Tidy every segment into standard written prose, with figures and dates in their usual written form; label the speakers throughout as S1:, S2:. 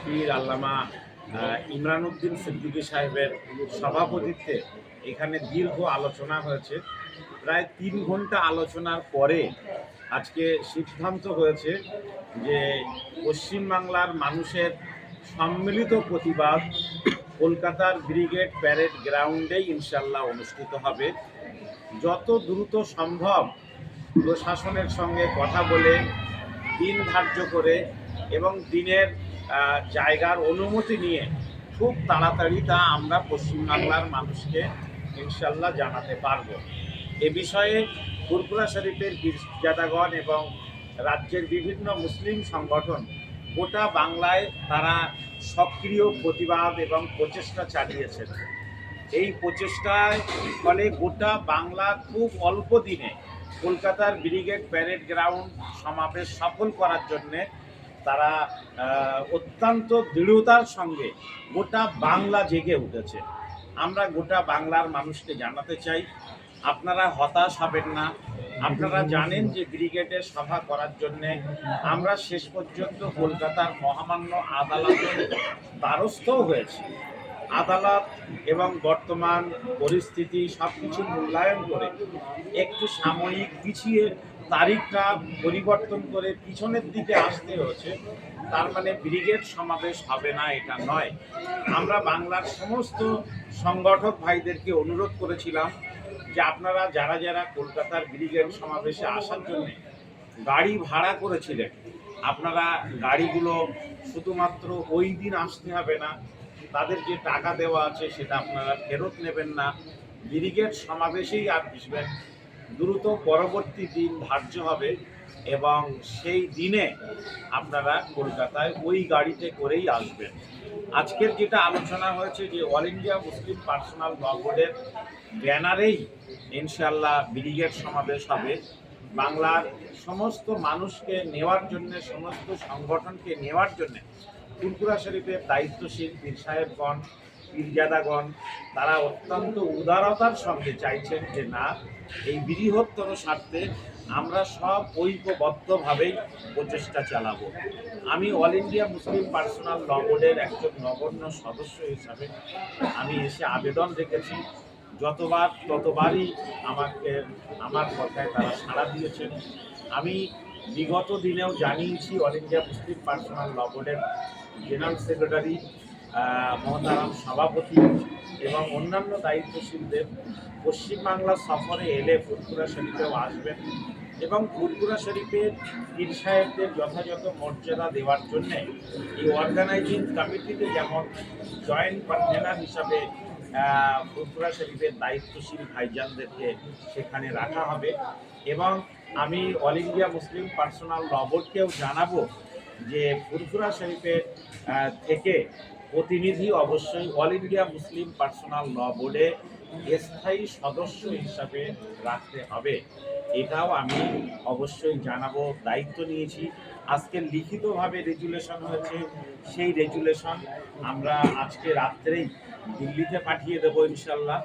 S1: পীর আল্লামা ইমরান উদ্দিন সিদ্দিকী সাহেবের সভাপতিত্বে এখানে দীর্ঘ আলোচনা হয়েছে। প্রায় ৩ ঘন্টা আলোচনার পরে আজকে সিদ্ধান্ত হয়েছে যে পশ্চিমবাংলার মানুষের সম্মিলিত প্রতিবাদ কলকাতার ব্রিগেড প্যারেড গ্রাউন্ডেই ইনশাল্লাহ অনুষ্ঠিত হবে। যত দ্রুত সম্ভব প্রশাসনের সঙ্গে কথা বলে দিন ধার্য করে এবং দিনের জায়গার অনুমতি নিয়ে খুব তাড়াতাড়ি তা আমরা পশ্চিমবাংলার মানুষকে ইনশাল্লাহ জানাতে পারব। এ বিষয়ে ফুরফুরা শরীফের পীরজাদাগণ এবং রাজ্যের বিভিন্ন মুসলিম সংগঠন গোটা বাংলায় তারা সক্রিয় প্রতিবাদ এবং প্রচেষ্টা চালিয়েছেন। এই প্রচেষ্টায় ফলে গোটা বাংলা খুব অল্প দিনে কলকাতার ব্রিগেড প্যারেড গ্রাউন্ড সমাবেশ সফল করার জন্যে তারা অত্যন্ত দৃঢ়তার সঙ্গে গোটা বাংলা জেগে উঠেছে। আমরা গোটা বাংলার মানুষকে জানাতে চাই, আপনারা হতাশ হবেন না। আপনারা জানেন যে ব্রিগেডের সভা করার জন্যে আমরা শেষ পর্যন্ত কলকাতার মহামান্য আদালতের দ্বারস্থও হয়েছি। আদালত এবং বর্তমান পরিস্থিতি সব কিছু মূল্যায়ন করে একটু সাময়িক পিছিয়ে তারিখটা পরিবর্তন করে পিছনের দিকে আসতে হয়েছে। তার মানে ব্রিগেড সমাবেশ হবে না এটা নয়। আমরা বাংলার সমস্ত সংগঠক ভাইদেরকে অনুরোধ করেছিলাম যে আপনারা যারা যারা কলকাতার ব্রিগেড সমাবেশে আসার জন্য গাড়ি ভাড়া করেছিলেন, আপনারা গাড়িগুলো শুধুমাত্র ওই দিন আসতে হবে না, তাদের যে টাকা দেওয়া আছে সেটা আপনারা ফেরত নেবেন না, ব্রিগেড সমাবেশেই আর আসবেন। দ্রুত পরবর্তী দিন ধার্য হবে এবং সেই দিনে আপনারা কলকাতায় ওই গাড়িতে করেই আসবেন। আজকের যেটা আলোচনা হয়েছে যে অল ইন্ডিয়া মুসলিম পার্সোনাল ল বোর্ডের ব্যানারেই ইনশাল্লাহ ব্রিগেড সমাবেশ হবে। বাংলার সমস্ত মানুষকে নেওয়ার জন্য, সমস্ত সংগঠনকে নেওয়ার জন্য ফুরফুরা শরীফের দায়িত্বশীল পীর সাহেবগণ, পীরজাদাগণ তারা অত্যন্ত উদারতার সঙ্গে চাইছেন যে না, এই বৃহত্তর স্বার্থে আমরা সব ঐক্যবদ্ধভাবেই প্রচেষ্টা চালাবো। আমি অল ইন্ডিয়া মুসলিম পার্সোনাল ল বোর্ডের একজন নগণ্য সদস্য হিসাবে আমি এসে আবেদন রেখেছি। যতবার ততবারই আমার কথায় তারা সাড়া দিয়েছেন। আমি বিগত দিনেও জানিয়েছি অল ইন্ডিয়া মুসলিম পার্সোনাল ল বোর্ডের জেনারেল সেক্রেটারি মহতারাম সভাপতি এবং অন্যান্য দায়িত্বশীলদের পশ্চিমবাংলা সফরে এলে ফুরফুরা শরীফেও আসবেন এবং ফুরফুরা শরীফের পীর সাহেবদের যথাযথ মর্যাদা দেওয়ার জন্যে এই অর্গানাইজিং কমিটিতে যেমন জয়েন্ট কনভেনার হিসাবে ফুরফুরা শরীফের দায়িত্বশীল ভাইজানদেরকে সেখানে রাখা হবে। এবং আমি অল ইন্ডিয়া মুসলিম পার্সোনাল ল বোর্ডকেও জানাবো যে ফুরফুরা শরীফের থেকে প্রতিনিধি অবশ্যই অল ইন্ডিয়া মুসলিম পার্সোনাল ল বোর্ডে স্থায়ী সদস্য হিসাবে রাখতে হবে। এটাও আমি অবশ্যই জানাবো, দায়িত্ব নিয়েছি। আজকে লিখিতভাবে রেজুলেশন হয়েছে, সেই রেজুলেশন আমরা আজকে রাত্রেই দিল্লিতে পাঠিয়ে দেবো ইনশাল্লাহ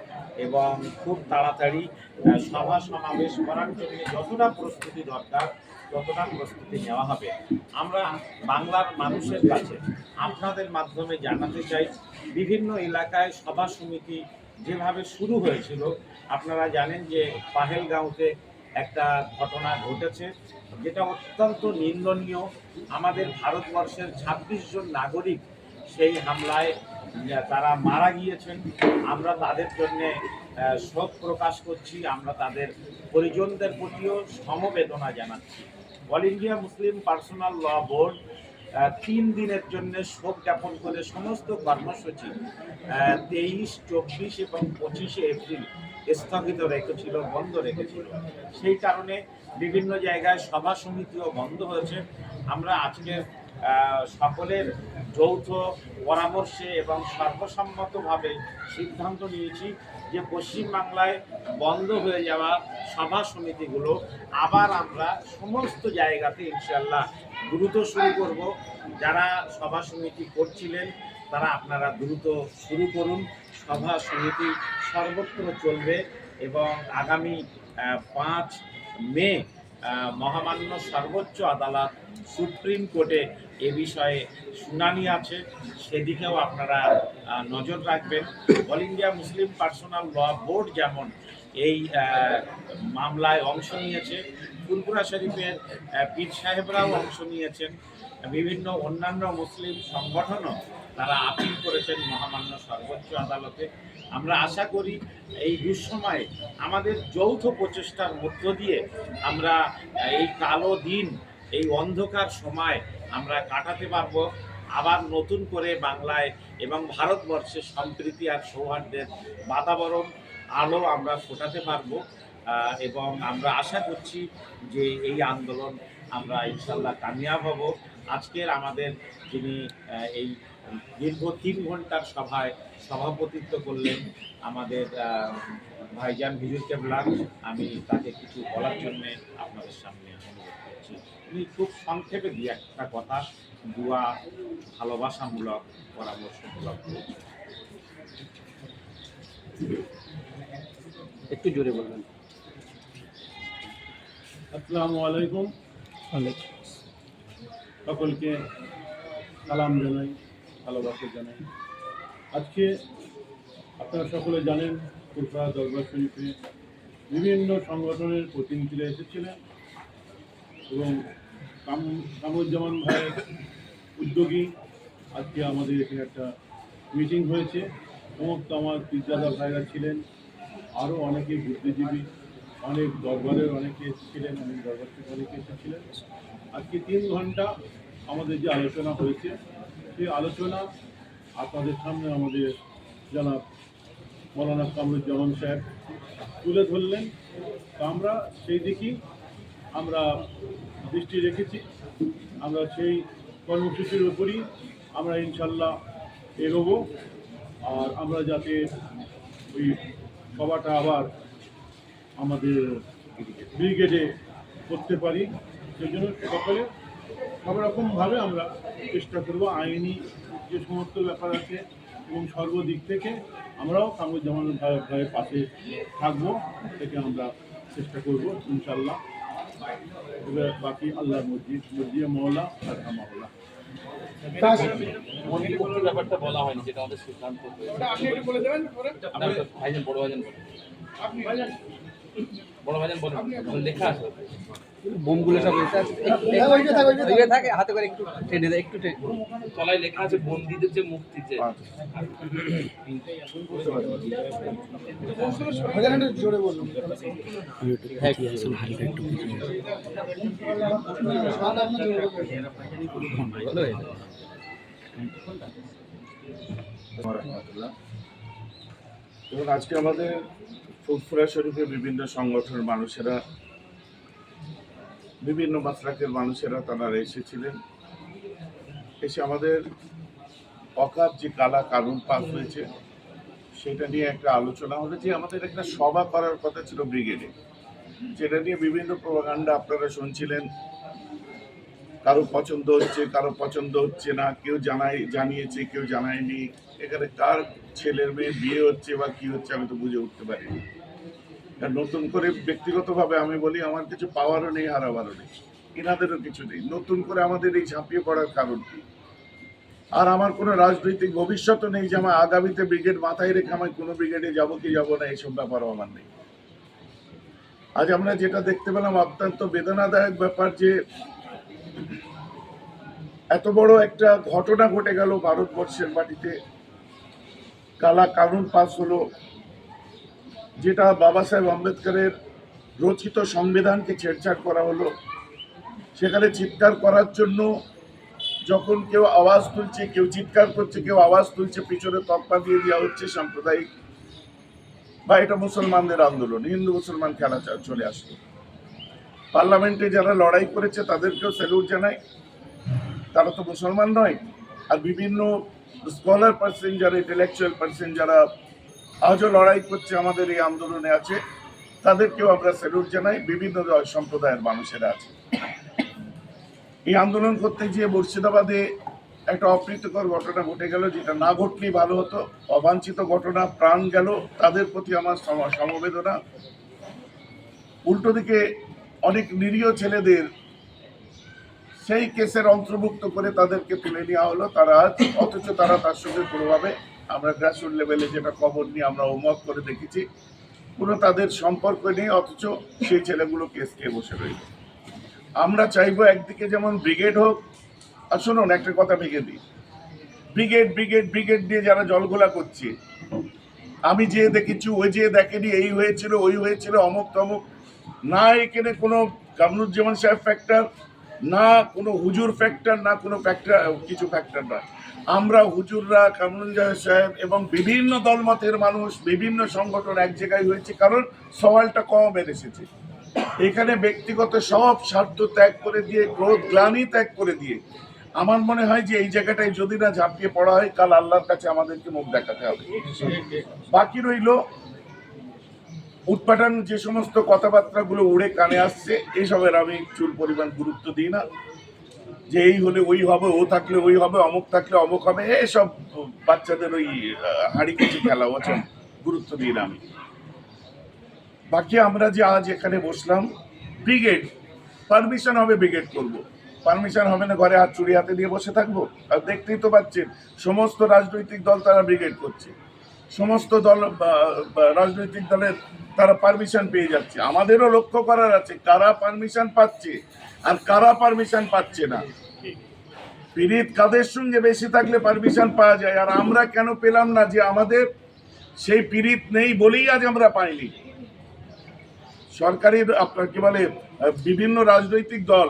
S1: এবং খুব তাড়াতাড়ি সভা সমাবেশ করার জন্য যতটা প্রস্তুতি দরকার ততটা প্রস্তুতি নেওয়া হবে। আমরা বাংলার মানুষের কাছে আপনাদের মাধ্যমে জানাতে চাই, বিভিন্ন এলাকায় সভা সমিতি যেভাবে শুরু হয়েছিল, আপনারা জানেন যে পাহেলগাঁওতে একটা ঘটনা ঘটেছে যেটা অত্যন্ত নিন্দনীয়। আমাদের ভারতবর্ষের ২৬ জন নাগরিক সেই হামলায় তারা মারা গিয়েছেন। আমরা তাদের জন্যে শোক প্রকাশ করছি, আমরা তাদের পরিজনদের প্রতিও সমবেদনা জানাচ্ছি। অল ইন্ডিয়া মুসলিম পার্সোনাল ল বোর্ড ৩ দিনের জন্য শোক জ্ঞাপন করে সমস্ত কর্মসূচি ২৩, ২৪ এবং ২৫শে এপ্রিল স্থগিত রেখেছিল, বন্ধ রেখেছিল। সেই কারণে বিভিন্ন জায়গায় সভা সমিতিও বন্ধ হয়েছে। আমরা আজকে সকলের যৌথ পরামর্শে এবং সর্বসম্মতভাবে সিদ্ধান্ত নিয়েছি যে পশ্চিমবাংলায় বন্ধ হয়ে যাওয়া সভা সমিতিগুলো আবার আমরা সমস্ত জায়গাতে ইনশাল্লাহ দ্রুত শুরু করব। যারা সভা সমিতি করছিলেন তারা আপনারা দ্রুত শুরু করুন। সভা সমিতি সর্বত্র চলবে এবং আগামী ৫ মে মহামান্য সর্বোচ্চ আদালত সুপ্রিম কোর্টে এ বিষয়ে শুনানি আছে, সেদিকেও আপনারা নজর রাখবেন। অল ইন্ডিয়া মুসলিম পার্সোনাল ল বোর্ড যেমন এই মামলায় অংশ নিয়েছে, ফুরফুরা শরীফের পীর সাহেবরাও অংশ নিয়েছেন, বিভিন্ন অন্যান্য মুসলিম সংগঠনও তারা আপিল করেছেন মহামান্য সর্বোচ্চ আদালতে। আমরা আশা করি এই দুঃসময়ে আমাদের যৌথ প্রচেষ্টার মধ্য দিয়ে আমরা এই কালো দিন, এই অন্ধকার সময় আমরা কাটাতে পারবো। আবার নতুন করে বাংলায় এবং ভারতবর্ষে সম্প্রীতি আর সৌহার্দ্যের বাতাবরণ আলো আমরা ফোটাতে পারবো। এবং আমরা আশা করছি যে এই আন্দোলন আমরা ইনশাল্লাহ কামিয়াব হব। আজকের আমাদের যিনি এই দীর্ঘ 3 ঘন্টার সভায় সভাপতিত্ব করলেন আমাদের ভাইজান হুজুর কেবলা, আমি তাকে কিছু বলার জন্যে আপনাদের সামনে অনুরোধ করছি। উনি খুব সংক্ষেপে দিয়ে একটা কথা, দুয়া, ভালোবাসামূলক, পরামর্শমূলক।
S2: একটু জোরে বলবেন।
S3: আসসালামু আলাইকুম। সকলকে সালাম জানাই, ভালোবাসা জানাই। আজকে আপনারা সকলে জানেন ফুরফুরা দরবার শরীফে বিভিন্ন সংগঠনের প্রতিনিধিরা এসেছিলেন এবং কামরুজ্জামান ভাইয়ের উদ্যোগী আজকে আমাদের এখানে একটা মিটিং হয়েছে। সমস্ত আমার পীরজাদা ভাইরা ছিলেন, আরও অনেকে বুদ্ধিজীবী, অনেক দরবারের অনেকে এসেছিলেন, অনেক দরবার থেকে অনেকে এসেছিলেন। আজকে 3 ঘন্টা আমাদের যে আলোচনা হয়েছে, সেই আলোচনা আপনাদের সামনে আমাদের জনাব মৌলানা কামরুজ্জামান সাহেব তুলে ধরলেন। তো আমরা সেই দিকেই আমরা দৃষ্টি রেখেছি। আমরা সেই কর্মসূচির উপরই আমরা ইনশাল্লাহ এগোবো। আর আমরা যাতে ওই সভাটা আবার আমাদের ব্রিগেডে করতে পারি, সেই জন্য সকলে সব রকমভাবে আমরা চেষ্টা করব। আইনি যে সমস্ত ব্যাপার আছে এবং সর্বদিক থেকে আমরাও কামরুজ্জামান ভাইয়ের পাশে থাকবো, থেকে আমরা চেষ্টা করব ইনশাল্লাহ। এবার বাকি আল্লাহর মর্জি মওলা আর মাওলা।
S2: ব্যাপারটা বলা হয়নি, যেটা আমাদের সিদ্ধান্ত ভাইজান, বড় ভাইজান বলেন, লেখা আছে বোমগুলো সব থাকে, হাতে করে একটু টেনে দেয়, একটু তলায় লেখা আছে বন্দীদের যে মুক্তি, যে জোরে বলুন।
S4: এবং আজকে আমাদের ফুরফুরা শরীফে বিভিন্ন সংগঠনের মানুষেরা, বিভিন্ন মাসরাকের মানুষেরা তারা এসেছিলেন। এসে আমাদের অকাপ যে কালা কানুন পাস হয়েছে সেটা নিয়ে একটা আলোচনা হলো। যে আমাদের একটা সভা করার কথা ছিল ব্রিগেডে, যেটা নিয়ে বিভিন্ন প্রোপাগান্ডা আপনারা শুনছিলেন। কারো পছন্দ হচ্ছে, কারো পছন্দ হচ্ছে না, কেউ জানিয়েছে, কেউ জানায়নি। এখানে কার ছেলের মেয়ে বিয়ে হচ্ছে বা কি হচ্ছে আমি তো বুঝে উঠতে পারিনি। নতুন করে ব্যক্তিগতভাবে আমি বলি, আমার কিছু পাওয়ারও নেই, হারাবারও নেই, এনাদেরও কিছু নেই। নতুন করে আমাদের এই ঝাঁপিয়ে পড়ার কারণ কি? আর আমার কোনো রাজনৈতিক ভবিষ্যৎও নেই যে আমার আগামীতে ব্রিগেড মাথায় রেখে আমি কোনো ব্রিগেডে যাবো কি যাবো না, এইসব ব্যাপারও আমার নেই। আজ আমরা যেটা দেখতে পেলাম অত্যন্ত বেদনাদায়ক ব্যাপার, যে এত বড় একটা ঘটনা ঘটে গেল ভারতবর্ষের মাটিতে। কালা কানুন পাস হলো, যেটা বাবা সাহেব আম্বেদকরের রচিত সংবিধানকে ছেড়ছাড় করা হলো। সেখানে চিৎকার করার জন্য যখন কেউ আওয়াজ তুলছে, কেউ চিৎকার করছে, কেউ আওয়াজ তুলছে, পিছনে তকমা দিয়ে দেওয়া হচ্ছে সাম্প্রদায়িক, বা এটা মুসলমানদের আন্দোলন, হিন্দু মুসলমান খেলা চলে আসলো। পার্লামেন্টে যারা লড়াই করেছে তাদেরকেও স্যালুট জানাই, তারা তো মুসলমান নয়। আর বিভিন্ন স্কলার পার্সন, যারা ইন্টেলেকচুয়াল পার্সন, যারা আজও লড়াই করছে আমাদের এই আন্দোলনে আছে, তাদেরকেও আমরা স্যালুট জানাই। বিভিন্ন সম্প্রদায়ের মানুষেরা আছে। এই আন্দোলন করতে গিয়ে মুর্শিদাবাদে একটা অপ্রীতিকর ঘটনা ঘটে গেল, যেটা না ঘটলেই ভালো হতো। অবাঞ্ছিত ঘটনা, প্রাণ গেল, তাদের প্রতি আমার সমবেদনা। উল্টো দিকে অনেক নিরীহ ছেলেদের সেই কেসের অন্তর্ভুক্ত করে তাদেরকে তুলে নেওয়া হলো, তারা আজ, অথচ তারা তার সঙ্গে কোনোভাবে, আমরা গ্রাসরুট লেভেলে যেটা খবর নিয়ে আমরা হোমওয়ার্ক করে দেখেছি, কোনো তাদের সম্পর্ক নেই, অথচ সেই ছেলেগুলো কেস খেয়ে বসে রইল। আমরা চাইবো একদিকে যেমন ব্রিগেড হোক, আর শুনুন একটা কথা ভেঙে দিই, ব্রিগেড ব্রিগেড ব্রিগেড দিয়ে যারা জলঘোলা করছে, আমি যে দেখেছি ওই যে দেখেনি, এই হয়েছিল ওই হয়েছিল অমুক তমুক, না এখানে কোনো কামরুজ্জামান সাহেব ফ্যাক্টর, না কোনো হুজুর ফ্যাক্টর, না কোনো ফ্যাক্টর, কিছু ফ্যাক্টর নয়। আমরা হুজুররা, কামরুজ্জামান সাহেব এবং বিভিন্ন দলমতের মানুষ, বিভিন্ন সংগঠন এক জায়গায় হয়েছে, কারণ সওয়ালটা কমের এসেছে। এখানে ব্যক্তিগত সব স্বার্থ ত্যাগ করে দিয়ে, ক্রোধ গ্লানি ত্যাগ করে দিয়ে, আমার মনে হয় যে এই জায়গাটায় যদি না ঝাঁপিয়ে পড়া হয়, কাল আল্লাহর কাছে আমাদেরকে মুখ দেখাতে হবে। বাকি রইল উৎপাটন, যে সমস্ত কথাবার্তাগুলো উড়ে কানে আসছে, এইসবের আমি চুল পরিমাণ গুরুত্ব দিই না। যে এই হলে ওই হবে, ও থাকলে ওই হবে, অমুক থাকলে অমুক হবে, এসব বাচ্চাদের ওই হাড়ি কুচি খেলা, ওসব গুরুত্ব দিই না আমি। বাকি আমরা যে আজ এখানে বসলাম, ব্রিগেড পারমিশন হবে, ব্রিগেড করব। পারমিশন হবে না ঘরে হাত চুরি হাতে দিয়ে বসে থাকবো? আর দেখতেই তো পাচ্ছেন সমস্ত রাজনৈতিক দল তারা ব্রিগেড করছে, সমস্ত দল রাজনৈতিক দলের তারা পারমিশন পেয়ে যাচ্ছে। আমাদেরও লক্ষ্য করার আছে কারা পারমিশন পাচ্ছে আর কারা পারমিশন পাচ্ছে না। পীড়িত কাদের সঙ্গে বেশি থাকলে পারমিশন পাওয়া যায়, আর আমরা কেন পেলাম না? যে আমাদের সেই পীড়িত নেই বলেই আজ আমরা পাইনি। সরকারি আপনার কি বলে বিভিন্ন রাজনৈতিক দল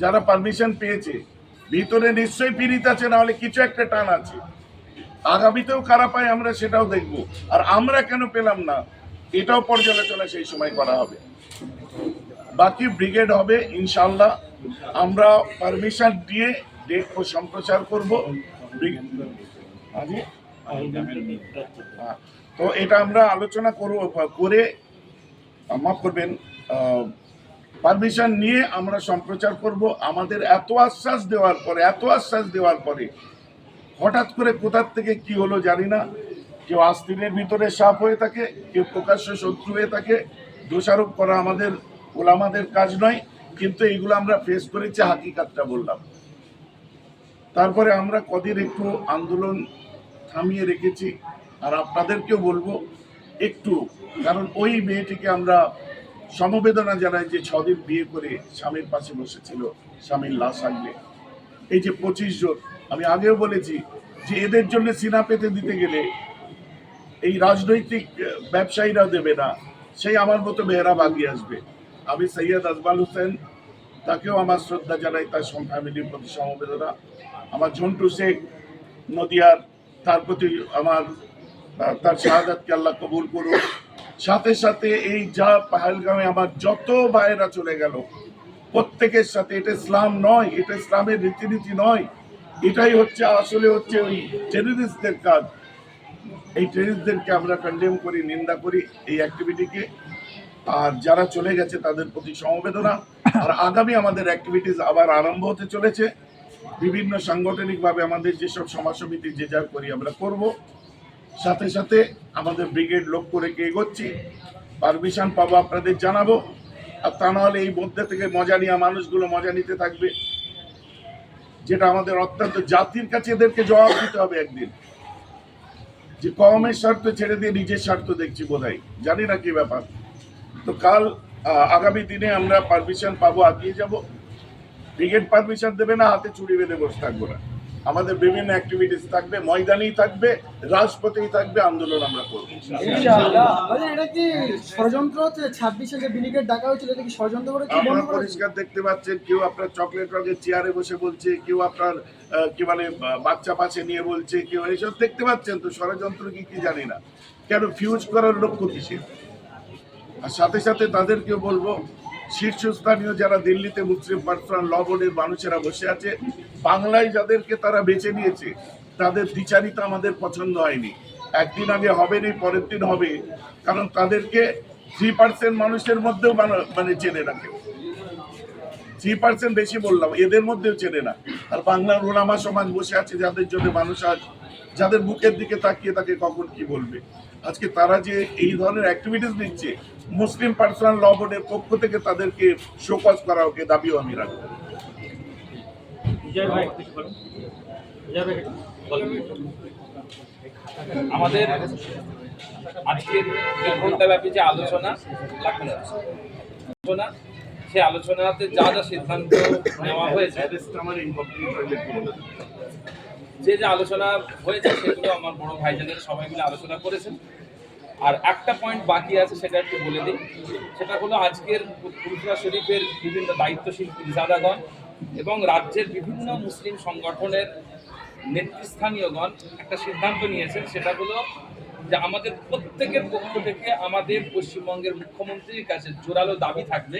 S4: যারা পারমিশন পেয়েছে, ভিতরে নিশ্চয়ই পীড়িত আছে, না হলে কিছু একটা টান আছে। আগামীতেও কারা পায় আমরা সেটাও দেখব, আর আমরা কেন পেলাম না এটাও পর্যালোচনা সেই সময় করা হবে। বাকি ব্রিগেড হবে ইনশাল্লাহ, আমরা পারমিশন দিয়ে ডেট সম্প্রচার করব। তো এটা আমরা আলোচনা করে মাফ করবেন, পারমিশন নিয়ে আমরা সম্প্রচার করব। আমাদের এত আশ্বাস দেওয়ার পরে হঠাৎ করে কোথার থেকে কি হলো জানি না, কেউ আস্তিনের ভিতরে সাপ হয়ে থাকে, কেউ প্রকাশ্য শত্রু হয়ে থাকে। দোষারোপ করা আমাদের ওলামাদের কাজ নয়, কিন্তু এইগুলো আমরা ফেস করেছি, হাকিকাতটা বললাম। তারপরে আমরা কদিন একটু আন্দোলন থামিয়ে রেখেছি, আর আপনাদেরকেও বলবো একটু, কারণ ওই মেয়েটিকে আমরা সমবেদনা জানাই যে 6 দিন বিয়ে করে স্বামীর পাশে বসেছিল, স্বামীর লাশ আগলে। এই যে 25 জন, আমি আগেও বলেছি যে এদের জন্য সিনা পেতে দিতে গেলে এই রাজনৈতিক ব্যবসায়ীরা দেবে না, সেই আমার মতো মেয়েরা বাগিয়ে আসবে। আমি সৈয়দ আজমাল হোসেন, তাকেও আমার শ্রদ্ধা জানাই, তার ফ্যামিলির প্রতি সমবেদনা। আমার ঝন্টু শেখ নদিয়ার, তার প্রতি আমার, তার শাহাদাতকে আল্লাহ কবুল করুন। সাথে সাথে এই যা পাহেলগামে আমার যত ভাইয়েরা চলে গেল, প্রত্যেকের সাথে, এটা ইসলাম নয়, এটা ইসলামের রীতিনীতি নয়, এটাই হচ্ছে আসলে হচ্ছে ওই টেররিস্টদের কাজ। এই টেররিস্টদেরকে আমরা কন্ডেম করি, নিন্দা করি এই অ্যাক্টিভিটিকে। আর যারা চলে গেছে তাদের প্রতি সমবেদনা। আর আগামী আমাদের অ্যাক্টিভিটিস আবার আরম্ভ হতে চলেছে। বিভিন্ন সাংগঠনিকভাবে আমাদের যেসব সমাজ সমিতি যে যা করি আমরা করব, সাথে সাথে আমাদের ব্রিগেড লক্ষ্য রেখে এগোচ্ছি। পারমিশন পাবো আপনাদের জানাবো, আর তা নাহলে এই মধ্যে থেকে মজা নেওয়া মানুষগুলো মজা নিতে থাকবে, যেটা আমাদের অত্যন্ত জাতির কাছে এদেরকে জবাব দিতে হবে একদিন, যে কওমের স্বার্থ ছেড়ে দিয়ে নিজের স্বার্থ দেখছি বোধহয়, জানি না কি ব্যাপার। তো কাল আগামী দিনে আমরা পারমিশন পাবো, আগিয়ে যাব। ব্রিগেড পারমিশন দেবে না, হাতে চুড়ি বেঁধে বসে থাকবো না। আমাদের বিভিন্ন অ্যাক্টিভিটিস থাকবে, ময়দানেই থাকবে, রাজপথেই থাকবে, আন্দোলন আমরা করবো।
S5: এটা কি ষড়যন্ত্র হচ্ছে? 26-এ যে ব্রিগেড ডাকা হয়েছিল, এটা কি ষড়যন্ত্র করে?
S4: আপনারা পরিষ্কার দেখতে পাচ্ছেন, কেউ আপনার চকলেট রঙের চেয়ারে বসে বলছে, কেউ আপনার কি মানে বাচ্চা পাশে নিয়ে বলছে, কেউ এইসব দেখতে পাচ্ছেন। তো ষড়যন্ত্র কি জানি না, কেন ফিউজ করার লক্ষ্য কিসের? আর সাথে সাথে তাদেরকেও বলবো, শীর্ষস্থানীয় যারা দিল্লিতে মুসলিম পার্সোনাল ল বোর্ডের মানুষেরা বসে আছে, বাংলায় যাদেরকে তারা বেছে নিয়েছে, তাদের দ্বিচারিতা আমাদের পছন্দ হয়নি। একদিন আগে হবে নি, পরের দিন হবে, কারণ তাদেরকে 3% মানুষের মধ্যেও মানে চেনে না কেউ। 3% বেশি বললাম, এদের মধ্যেও চেনে না। আর বাংলার ওলামা সমাজ বসে আছে, যাদের জন্য মানুষ আজ, যাদের বুকের দিকে তাকিয়ে তাকে কখন কি বলবে। আজকে তারা যে এই ধরনের অ্যাক্টিভিটিস নিচ্ছে, মুসলিম পার্সোনাল ল বোর্ডের পক্ষ থেকে তাদেরকে শোকজ করা, ওকে দাবিও আমি রাখবো।
S2: আমাদের আজকের 1 ঘন্টা ব্যাপী যে আলোচনা লাগবে না আলোচনা, সেই আলোচনাতে যা যা সিদ্ধান্ত নেওয়া হয়েছে, যে যে আলোচনা হয়েছে সেগুলো আমার বড় ভাইজানের সবাই মিলে আলোচনা করেছেন। আর একটা পয়েন্ট বাকি আছে, সেটা একটু বলে দিই। সেটা হলো আজকের ফুরফুরা শরীফের বিভিন্ন দায়িত্বশীল পীরজাদাগণ এবং রাজ্যের বিভিন্ন মুসলিম সংগঠনের নেতৃস্থানীয়গণ একটা সিদ্ধান্ত নিয়েছেন। সেটা হলো যে আমাদের প্রত্যেকের পক্ষ থেকে আমাদের পশ্চিমবঙ্গের মুখ্যমন্ত্রীর কাছে জোরালো দাবি থাকবে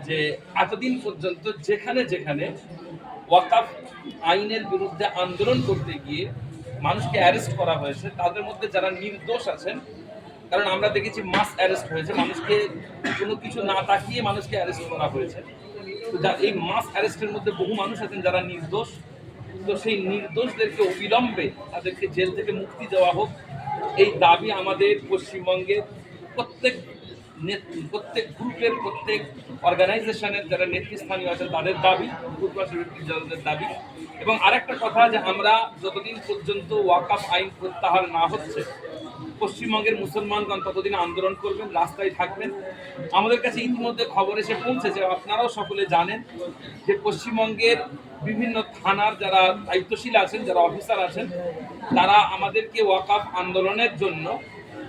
S2: যে এতদিন পর্যন্ত যেখানে যেখানে ওয়াকাফ আইনের বিরুদ্ধে আন্দোলন করতে গিয়ে মানুষকে অ্যারেস্ট করা হয়েছে, তাদের মধ্যে যারা নির্দোষ আছেন, কারণ আমরা দেখেছি মাস অ্যারেস্ট হয়েছে, মানুষকে কোনো কিছু না তাকিয়ে মানুষকে অ্যারেস্ট করা হয়েছে। তো এই মাস অ্যারেস্টের মধ্যে বহু মানুষ আছেন যারা নির্দোষ। তো সেই নির্দোষদেরকে অবিলম্বে তাদেরকে জেল থেকে মুক্তি দেওয়া হোক, এই দাবি আমাদের পশ্চিমবঙ্গের প্রত্যেক গ্রুপের, প্রত্যেক অর্গানাইজেশনের যারা নেতৃস্থানীয় আছেন তাদের দাবি, যাদের দাবি। এবং আরেকটা কথা, যে আমরা যতদিন পর্যন্ত ওয়াকাফ আইন প্রত্যাহার না হচ্ছে, পশ্চিমবঙ্গের মুসলমানগণ ততদিন আন্দোলন করবেন, রাস্তায় থাকবেন। আমাদের কাছে ইতিমধ্যে খবর এসে পৌঁছেছে, আপনারাও সকলে জানেন, যে পশ্চিমবঙ্গের বিভিন্ন থানার যারা দায়িত্বশীল আছেন, যারা অফিসার আছেন, তারা আমাদেরকে ওয়াকাফ আন্দোলনের জন্য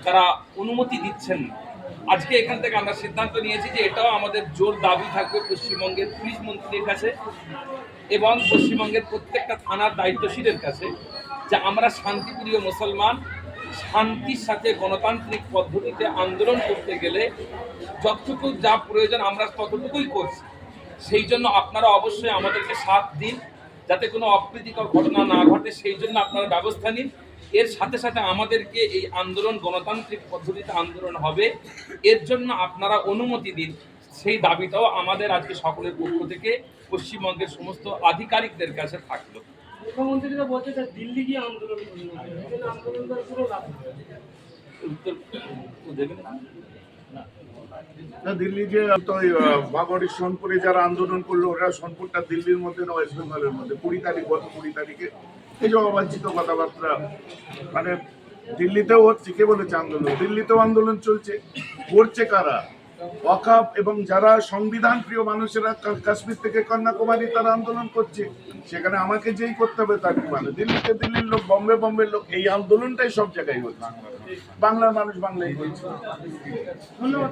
S2: তারা অনুমতি দিচ্ছেন না। আজকে এখান থেকে আমরা সিদ্ধান্ত নিয়েছি যে এটাও আমাদের জোর দাবি থাকবে পশ্চিমবঙ্গের পুলিশ মন্ত্রীর কাছে এবং পশ্চিমবঙ্গের প্রত্যেকটা থানার দায়িত্বশীলের কাছে, যে আমরা শান্তিপ্রিয় মুসলমান, শান্তির সাথে গণতান্ত্রিক পদ্ধতিতে আন্দোলন করতে গেলে যতটুকু যা প্রয়োজন আমরা ততটুকুই করছি। সেই জন্য আপনারা অবশ্যই আমাদেরকে সাথ দিন, যাতে কোনো অপ্রীতিকর ঘটনা না ঘটে, সেই জন্য আপনারা ব্যবস্থা নিন। এর সাথে সাথে আমাদেরকে এই আন্দোলন গণতান্ত্রিক পদ্ধতিতে আন্দোলন হবে, এর জন্য আপনারা অনুমতি দিন, সেই দাবিটাও আমাদের আজকে সকলের পক্ষ থেকে পশ্চিমবঙ্গের সমস্ত আধিকারিকদের কাছে থাকলো।
S5: মুখ্যমন্ত্রী তো বলছে যে দিল্লি গিয়ে আন্দোলন
S2: উত্তর দেবেন না?
S4: না, দিল্লি যে তো বাগড়ি সোনপুরে যারা আন্দোলন করলো, ওরা সোনপুরটা দিল্লির মধ্যে না ওয়েস্ট বেঙ্গলের মধ্যে। 20 তারিখ, গত 20 তারিখে এই যে অবাঞ্ছিত কথাবার্তা, মানে দিল্লিতেও হচ্ছে। কে বলেছে আন্দোলন? দিল্লিতেও আন্দোলন চলছে। করছে কারা? ওয়াকাফ এবং যারা সংবিধান প্রিয় মানুষেরা, কাশ্মীর থেকে কন্যাকুমারী তারা আন্দোলন করছে। সেখানে আমাকে যেই করতে হবে তার কি মানে? দিল্লিতে দিল্লির লোক, বোম্বের লোক, এই আন্দোলনটাই সব জায়গায় হচ্ছে। বাংলার মানুষ বাংলায় করছে।
S5: ধন্যবাদ।